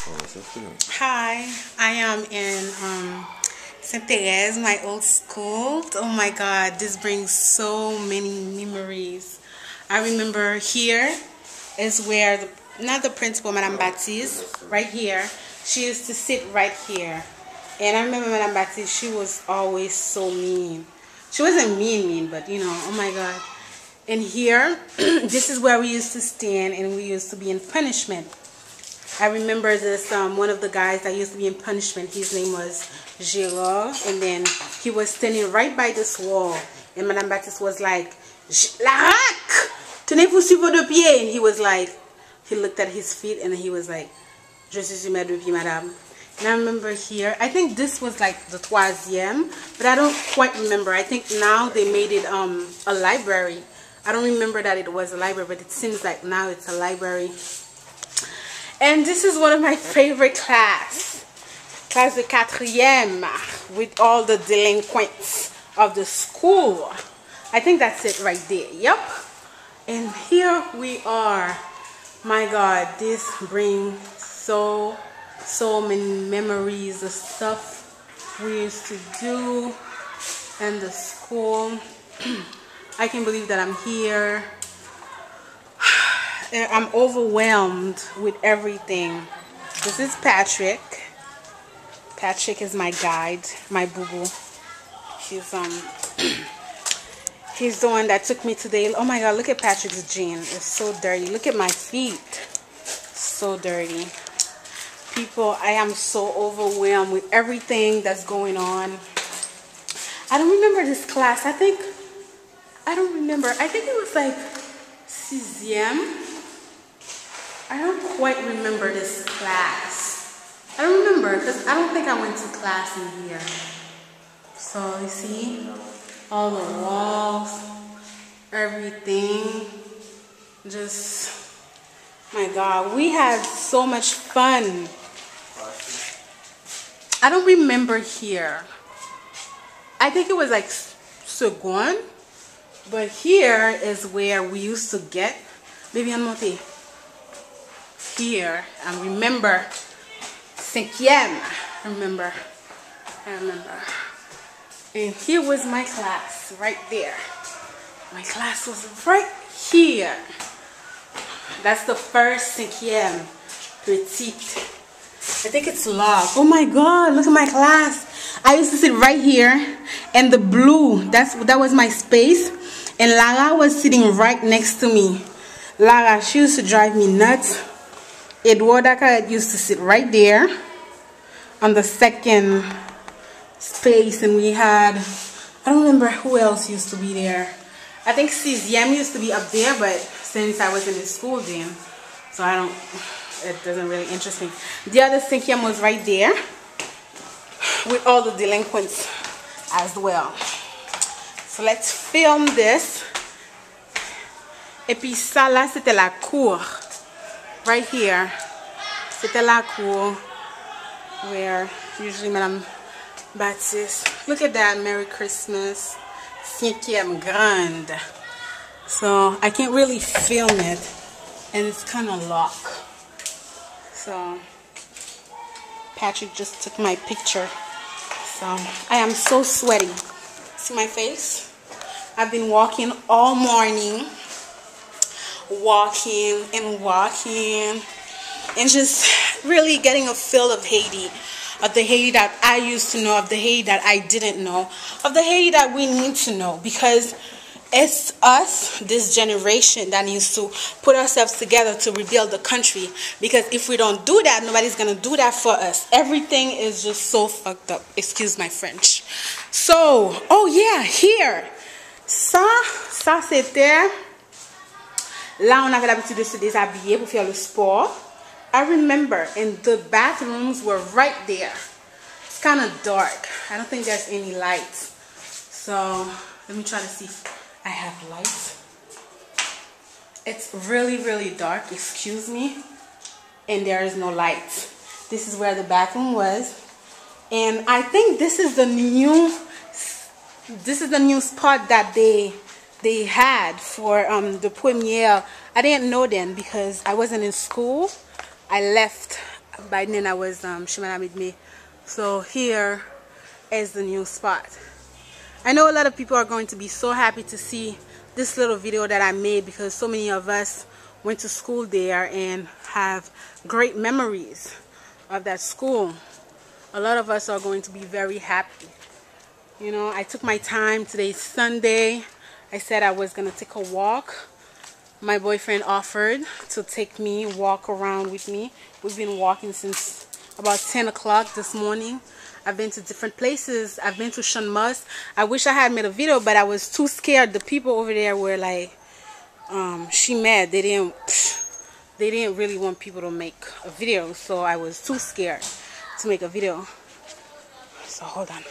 Hi, I am in Sainte Therese, my old school. Oh my God, this brings so many memories. I remember here is where, not the principal, Madame Baptiste, right here. She used to sit right here. And I remember Madame Baptiste, she was always so mean. She wasn't mean, but you know, oh my God. And here, this is where we used to stand and we used to be in punishment. I remember this, one of the guys that used to be in punishment, his name was Gérard, and then he was standing right by this wall, and Madame Baptiste was like, Larac, tenez-vous sur vos deux pieds, and he was like, he looked at his feet, and he was like, je suis sur mes deux pieds, madame. And I remember here, I think this was like the troisième, but I don't quite remember. I think now they made it a library. I don't remember that it was a library, but it seems like now it's a library. And this is one of my favorite class de quatrième, with all the delinquents of the school. I think that's it right there. Yep. And here we are. My God, this brings so many memories of stuff we used to do in the school. I can't believe that I'm here. I'm overwhelmed with everything. This is Patrick. Patrick is my guide, my boo-boo. He's the one that took me today. Oh my God, look at Patrick's jean. It's so dirty. Look at my feet. So dirty. People, I am so overwhelmed with everything that's going on. I don't remember this class. I think it was like 6ème. I don't quite remember this class. I don't remember because I don't think I went to class in here. So you see all the walls, everything. Just, my God, we had so much fun. I don't remember here. I think it was like second, but here is where we used to get. Baby, I'm not here. Here, I remember 5ème. I remember. And here was my class, right there. My class was right here. That's the first 5ème, petite. I think it's locked. Oh my God, look at my class. I used to sit right here, and the blue, that was my space. And Lara was sitting right next to me. Lara, she used to drive me nuts. Edwardaka used to sit right there on the second space, and we had, I don't remember who else used to be there. I think 6ème used to be up there, but since I was in the school then, so it doesn't really interest me. The other 5ème was right there with all the delinquents as well. So let's film this. Et puis ça là, c'était la cour. Right here, c'était la cour where usually Madame Baptiste. Look at that, Merry Christmas, 5ème grande. So I can't really film it, and it's kind of locked. So Patrick just took my picture. So I am so sweaty. See my face? I've been walking all morning. Walking and just really getting a feel of Haiti, of the Haiti that I used to know, of the Haiti that I didn't know, of the Haiti that we need to know, because it's us, this generation, that needs to put ourselves together to rebuild the country, because if we don't do that, nobody's gonna do that for us. Everything is just so fucked up, excuse my French. So, oh yeah, here, ça c'était. Là, on avait l'habitude de se déshabiller pour faire le sport. I remember, and the bathrooms were right there. It's kind of dark. I don't think there's any lights. So, let me try to see if I have lights. It's really, really dark, excuse me. And there is no lights. This is where the bathroom was. And I think this is the new spot that they had for the premiere. I didn't know then because I wasn't in school. I left By then I was chemin with me. So here is the new spot. I know a lot of people are going to be so happy to see this little video that I made, because so many of us went to school there and have great memories of that school. A lot of us are going to be very happy. You know, I took my time. Today's Sunday. I said I was going to take a walk. My boyfriend offered to take me, walk around with me. We've been walking since about 10 o'clock this morning. I've been to different places. I've been to Janvye. I wish I had made a video, but I was too scared. The people over there were like, she mad. They didn't really want people to make a video, so I was too scared to make a video. So hold on.